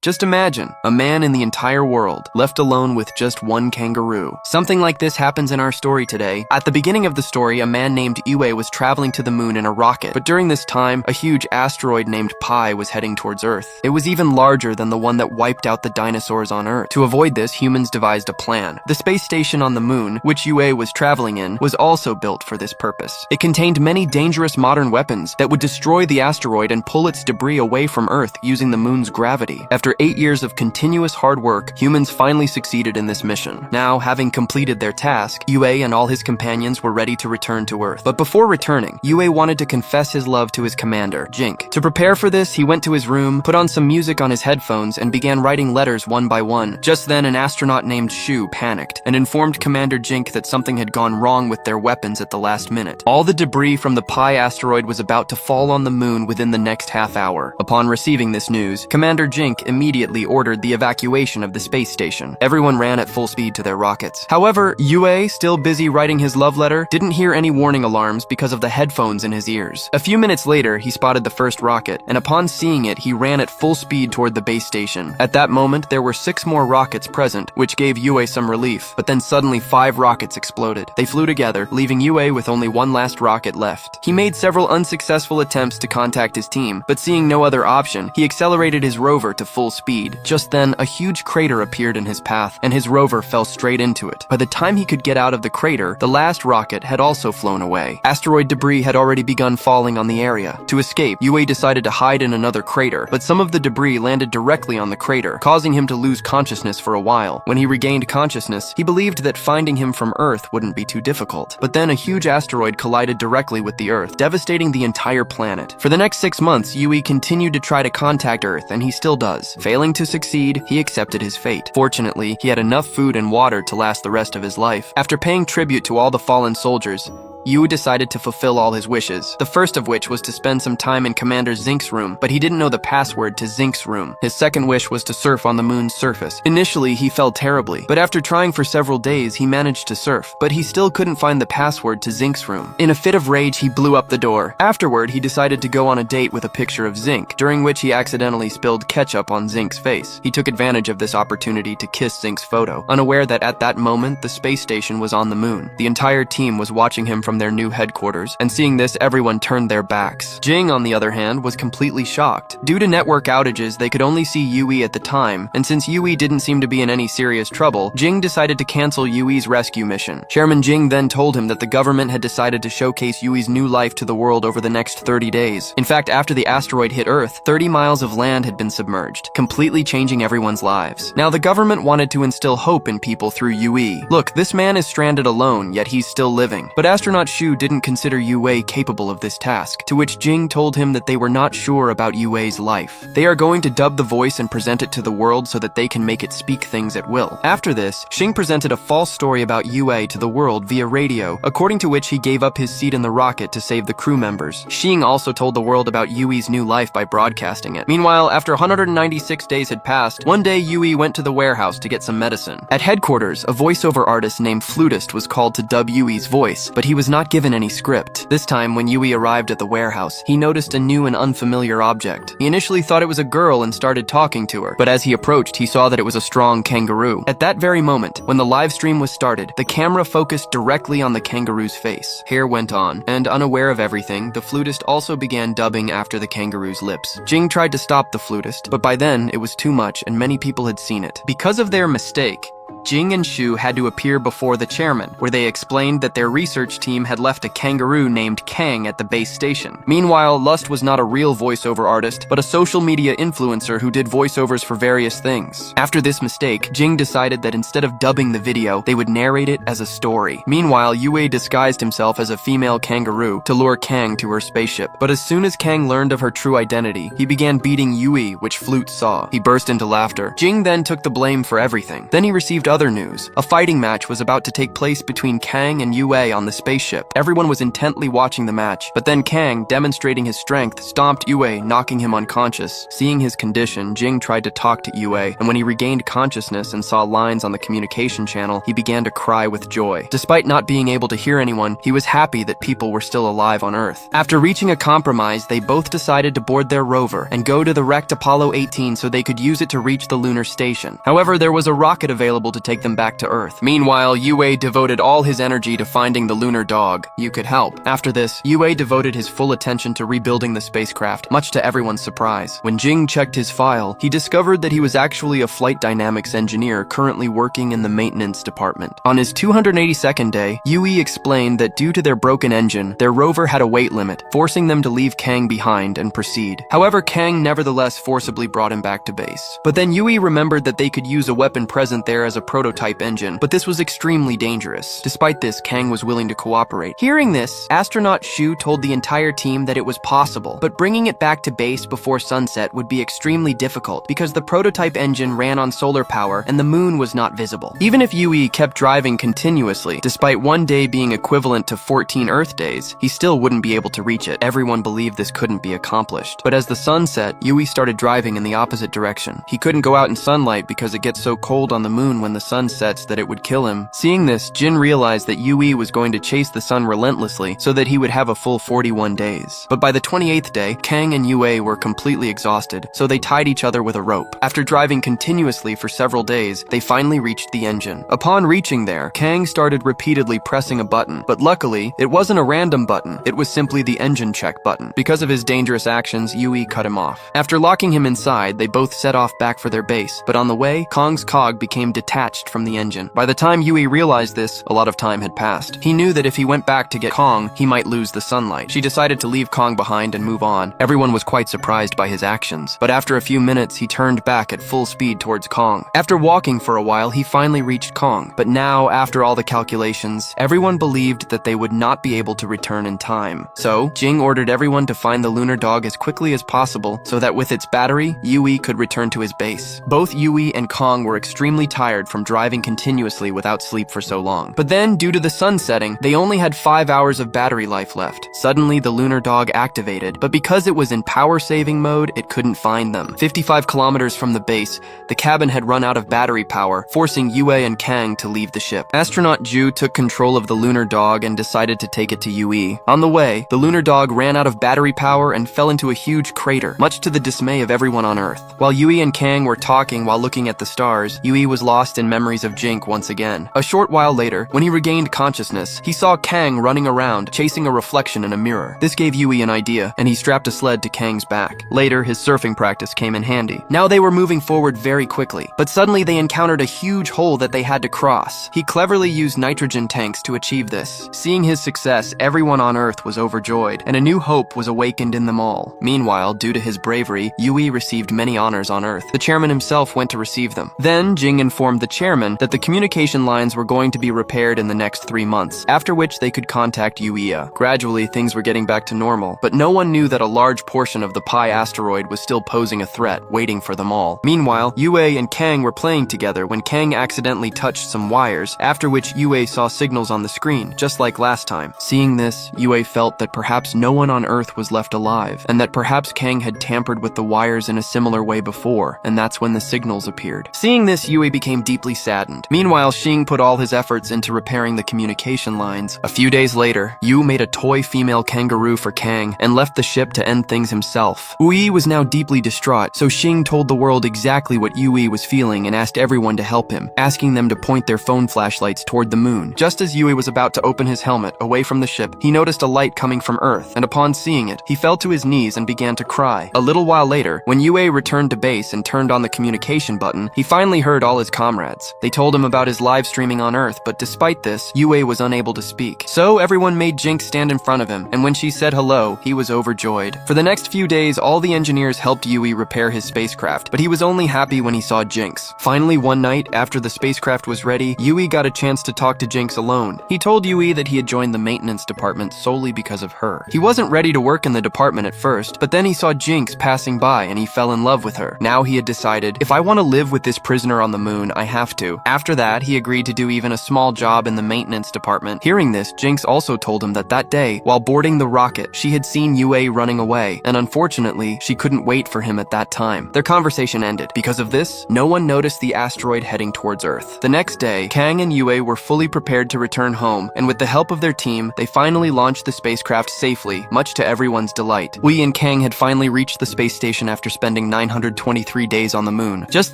Just imagine, a man in the entire world, left alone with just one kangaroo. Something like this happens in our story today. At the beginning of the story, a man named Yue was traveling to the moon in a rocket, but during this time, a huge asteroid named Pi was heading towards Earth. It was even larger than the one that wiped out the dinosaurs on Earth. To avoid this, humans devised a plan. The space station on the moon, which Yue was traveling in, was also built for this purpose. It contained many dangerous modern weapons that would destroy the asteroid and pull its debris away from Earth using the moon's gravity. After 8 years of continuous hard work, humans finally succeeded in this mission. Now, having completed their task, Yue and all his companions were ready to return to Earth. But before returning, Yue wanted to confess his love to his commander, Jink. To prepare for this, he went to his room, put on some music on his headphones, and began writing letters one by one. Just then, an astronaut named Shu panicked and informed Commander Jink that something had gone wrong with their weapons at the last minute. All the debris from the Pi asteroid was about to fall on the moon within the next half hour. Upon receiving this news, Commander Jink immediately ordered the evacuation of the space station. Everyone ran at full speed to their rockets. However, Yue, still busy writing his love letter, didn't hear any warning alarms because of the headphones in his ears. A few minutes later, he spotted the first rocket, and upon seeing it, he ran at full speed toward the base station. At that moment, there were 6 more rockets present, which gave Yue some relief, but then suddenly 5 rockets exploded. They flew together, leaving Yue with only one last rocket left. He made several unsuccessful attempts to contact his team, but seeing no other option, he accelerated his rover to full speed. Just then, a huge crater appeared in his path, and his rover fell straight into it. By the time he could get out of the crater, the last rocket had also flown away. Asteroid debris had already begun falling on the area. To escape, Yue decided to hide in another crater, but some of the debris landed directly on the crater, causing him to lose consciousness for a while. When he regained consciousness, he believed that finding him from Earth wouldn't be too difficult. But then a huge asteroid collided directly with the Earth, devastating the entire planet. For the next 6 months, Yue continued to try to contact Earth, and he still does. Failing to succeed, he accepted his fate. Fortunately, he had enough food and water to last the rest of his life. After paying tribute to all the fallen soldiers, Yue decided to fulfill all his wishes, the first of which was to spend some time in Commander Zink's room, but he didn't know the password to Zink's room. His second wish was to surf on the moon's surface. Initially, he fell terribly, but after trying for several days, he managed to surf, but he still couldn't find the password to Zink's room. In a fit of rage, he blew up the door. Afterward, he decided to go on a date with a picture of Zink, during which he accidentally spilled ketchup on Zink's face. He took advantage of this opportunity to kiss Zink's photo, unaware that at that moment, the space station was on the moon. The entire team was watching him from their new headquarters, and seeing this, everyone turned their backs. Jing, on the other hand, was completely shocked. Due to network outages, they could only see Yue at the time, and since Yue didn't seem to be in any serious trouble, Jing decided to cancel Yue's rescue mission. Chairman Jing then told him that the government had decided to showcase Yue's new life to the world over the next 30 days. In fact, after the asteroid hit Earth, 30 miles of land had been submerged, completely changing everyone's lives. Now, the government wanted to instill hope in people through Yue. Look, this man is stranded alone, yet he's still living. But astronaut Shu didn't consider Yue capable of this task, to which Jing told him that they were not sure about Yue's life. They are going to dub the voice and present it to the world so that they can make it speak things at will. After this, Xing presented a false story about Yue to the world via radio, according to which he gave up his seat in the rocket to save the crew members. Xing also told the world about Yue's new life by broadcasting it. Meanwhile, after 196 days had passed, one day Yue went to the warehouse to get some medicine. At headquarters, a voiceover artist named Flutist was called to dub Yue's voice, but he was not given any script. This time, when Yue arrived at the warehouse, he noticed a new and unfamiliar object. He initially thought it was a girl and started talking to her, but as he approached, he saw that it was a strong kangaroo. At that very moment, when the live stream was started, the camera focused directly on the kangaroo's face. Hair went on, and unaware of everything, the flutist also began dubbing after the kangaroo's lips. Jing tried to stop the flutist, but by then, it was too much and many people had seen it. Because of their mistake, Jing and Shu had to appear before the chairman, where they explained that their research team had left a kangaroo named Kang at the base station. Meanwhile, Lust was not a real voiceover artist, but a social media influencer who did voiceovers for various things. After this mistake, Jing decided that instead of dubbing the video, they would narrate it as a story. Meanwhile, Yue disguised himself as a female kangaroo to lure Kang to her spaceship. But as soon as Kang learned of her true identity, he began beating Yue, which Flute saw. He burst into laughter. Jing then took the blame for everything. Then he received other news, a fighting match was about to take place between Kang and Yue on the spaceship. Everyone was intently watching the match, but then Kang, demonstrating his strength, stomped Yue, knocking him unconscious. Seeing his condition, Jing tried to talk to Yue, and when he regained consciousness and saw lines on the communication channel, he began to cry with joy. Despite not being able to hear anyone, he was happy that people were still alive on Earth. After reaching a compromise, they both decided to board their rover and go to the wrecked Apollo 18 so they could use it to reach the lunar station. However, there was a rocket available to take them back to Earth. Meanwhile, Yue devoted all his energy to finding the lunar dog. You could help. After this, Yue devoted his full attention to rebuilding the spacecraft, much to everyone's surprise. When Jing checked his file, he discovered that he was actually a flight dynamics engineer currently working in the maintenance department. On his 282nd day, Yue explained that due to their broken engine, their rover had a weight limit, forcing them to leave Kang behind and proceed. However, Kang nevertheless forcibly brought him back to base. But then Yue remembered that they could use a weapon present there as a prototype engine, but this was extremely dangerous. Despite this, Kang was willing to cooperate. Hearing this, astronaut Shu told the entire team that it was possible, but bringing it back to base before sunset would be extremely difficult because the prototype engine ran on solar power and the moon was not visible. Even if Yue kept driving continuously, despite one day being equivalent to 14 Earth days, he still wouldn't be able to reach it. Everyone believed this couldn't be accomplished. But as the sun set, Yue started driving in the opposite direction. He couldn't go out in sunlight because it gets so cold on the moon when the sun sets that it would kill him. Seeing this, Jin realized that Yue was going to chase the sun relentlessly so that he would have a full 41 days. But by the 28th day, Kang and Yue were completely exhausted, so they tied each other with a rope. After driving continuously for several days, they finally reached the engine. Upon reaching there, Kang started repeatedly pressing a button, but luckily, it wasn't a random button, it was simply the engine check button. Because of his dangerous actions, Yue cut him off. After locking him inside, they both set off back for their base, but on the way, Kong's cog became detached from the engine. By the time Yue realized this, a lot of time had passed. He knew that if he went back to get Kong, he might lose the sunlight. She decided to leave Kong behind and move on. Everyone was quite surprised by his actions, but after a few minutes, he turned back at full speed towards Kong. After walking for a while, he finally reached Kong, but now, after all the calculations, everyone believed that they would not be able to return in time. So, Jing ordered everyone to find the lunar dog as quickly as possible so that with its battery, Yue could return to his base. Both Yue and Kong were extremely tired from driving continuously without sleep for so long. But then, due to the sun setting, they only had 5 hours of battery life left. Suddenly, the lunar dog activated, but because it was in power-saving mode, it couldn't find them. 55 kilometers from the base, the cabin had run out of battery power, forcing Yue and Kang to leave the ship. Astronaut Ju took control of the lunar dog and decided to take it to Yue. On the way, the lunar dog ran out of battery power and fell into a huge crater, much to the dismay of everyone on Earth. While Yue and Kang were talking while looking at the stars, Yue was lost in memories of Jink once again. A short while later, when he regained consciousness, he saw Kang running around, chasing a reflection in a mirror. This gave Yue an idea, and he strapped a sled to Kang's back. Later, his surfing practice came in handy. Now they were moving forward very quickly, but suddenly they encountered a huge hole that they had to cross. He cleverly used nitrogen tanks to achieve this. Seeing his success, everyone on Earth was overjoyed, and a new hope was awakened in them all. Meanwhile, due to his bravery, Yue received many honors on Earth. The chairman himself went to receive them. Then, Jing informed the chairman that the communication lines were going to be repaired in the next 3 months, after which they could contact Yuia. Gradually, things were getting back to normal, but no one knew that a large portion of the Pi asteroid was still posing a threat, waiting for them all. Meanwhile, Yue and Kang were playing together when Kang accidentally touched some wires, after which Yue saw signals on the screen, just like last time. Seeing this, Yue felt that perhaps no one on Earth was left alive, and that perhaps Kang had tampered with the wires in a similar way before, and that's when the signals appeared. Seeing this, Yue became deeply saddened. Meanwhile, Xing put all his efforts into repairing the communication lines. A few days later, Yu made a toy female kangaroo for Kang and left the ship to end things himself. Ui was now deeply distraught, so Xing told the world exactly what Yue was feeling and asked everyone to help him, asking them to point their phone flashlights toward the moon. Just as Yue was about to open his helmet away from the ship, he noticed a light coming from Earth, and upon seeing it, he fell to his knees and began to cry. A little while later, when Yue returned to base and turned on the communication button, he finally heard all his comrades. They told him about his live streaming on Earth, but despite this, Yue was unable to speak. So everyone made Jinx stand in front of him, and when she said hello, he was overjoyed. For the next few days, all the engineers helped Yue repair his spacecraft, but he was only happy when he saw Jinx. Finally, one night, after the spacecraft was ready, Yue got a chance to talk to Jinx alone. He told Yue that he had joined the maintenance department solely because of her. He wasn't ready to work in the department at first, but then he saw Jinx passing by and he fell in love with her. Now he had decided, if I want to live with this prisoner on the moon, I have have to. After that, he agreed to do even a small job in the maintenance department. Hearing this, Jinx also told him that day, while boarding the rocket, she had seen Yue running away, and unfortunately, she couldn't wait for him at that time. Their conversation ended. Because of this, no one noticed the asteroid heading towards Earth. The next day, Kang and Yue were fully prepared to return home, and with the help of their team, they finally launched the spacecraft safely, much to everyone's delight. Wei and Kang had finally reached the space station after spending 923 days on the moon. Just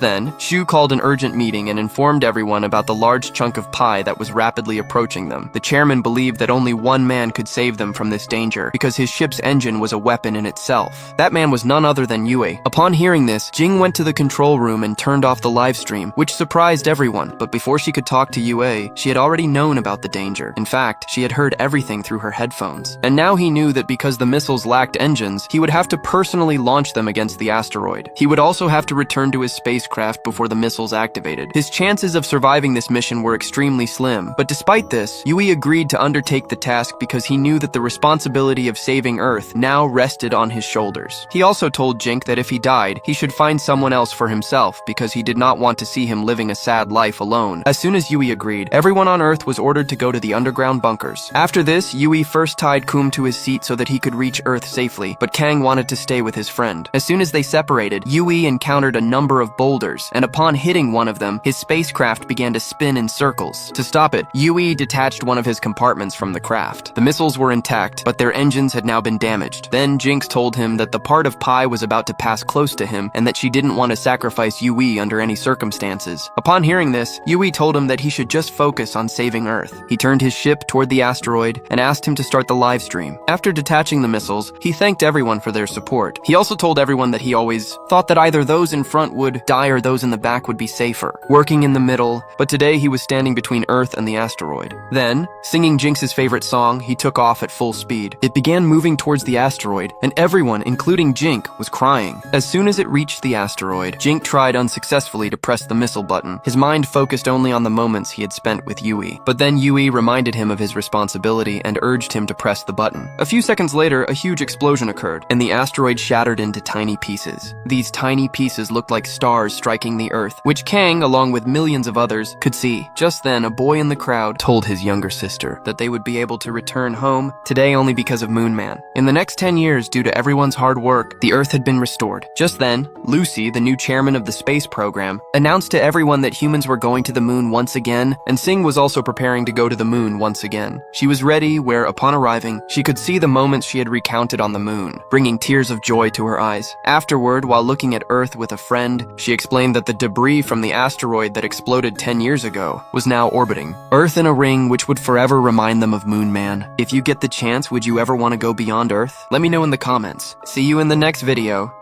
then, Shu called an urgent meeting and informed everyone about the large chunk of pie that was rapidly approaching them. The chairman believed that only one man could save them from this danger, because his ship's engine was a weapon in itself. That man was none other than Yue. Upon hearing this, Jing went to the control room and turned off the live stream, which surprised everyone, but before she could talk to Yue, she had already known about the danger. In fact, she had heard everything through her headphones. And now he knew that because the missiles lacked engines, he would have to personally launch them against the asteroid. He would also have to return to his spacecraft before the missiles activated. His chances of surviving this mission were extremely slim, but despite this, Yue agreed to undertake the task because he knew that the responsibility of saving Earth now rested on his shoulders. He also told Jink that if he died, he should find someone else for himself because he did not want to see him living a sad life alone. As soon as Yue agreed, everyone on Earth was ordered to go to the underground bunkers. After this, Yue first tied Kum to his seat so that he could reach Earth safely, but Kang wanted to stay with his friend. As soon as they separated, Yue encountered a number of boulders, and upon hitting one of them, his spacecraft began to spin in circles. To stop it, Yue detached one of his compartments from the craft. The missiles were intact, but their engines had now been damaged. Then Jinx told him that the part of Pi was about to pass close to him and that she didn't want to sacrifice Yue under any circumstances. Upon hearing this, Yue told him that he should just focus on saving Earth. He turned his ship toward the asteroid and asked him to start the live stream. After detaching the missiles, he thanked everyone for their support. He also told everyone that he always thought that either those in front would die or those in the back would be safer, working in the middle, but today he was standing between Earth and the asteroid. Then, singing Jinx's favorite song, he took off at full speed. It began moving towards the asteroid, and everyone, including Jink, was crying. As soon as it reached the asteroid, Jink tried unsuccessfully to press the missile button. His mind focused only on the moments he had spent with Yue. But then Yue reminded him of his responsibility and urged him to press the button. A few seconds later, a huge explosion occurred, and the asteroid shattered into tiny pieces. These tiny pieces looked like stars striking the Earth, which Kang, along with millions of others, could see. Just then, a boy in the crowd told his younger sister that they would be able to return home today only because of Moon Man. In the next 10 years, due to everyone's hard work, the Earth had been restored. Just then, Lucy, the new chairman of the space program, announced to everyone that humans were going to the moon once again, and Sing was also preparing to go to the moon once again. She was ready where, upon arriving, she could see the moments she had recounted on the moon, bringing tears of joy to her eyes. Afterward, while looking at Earth with a friend, she explained that the debris from the asteroid that exploded 10 years ago was now orbiting Earth in a ring which would forever remind them of Moon Man. If you get the chance, would you ever want to go beyond Earth? Let me know in the comments. See you in the next video.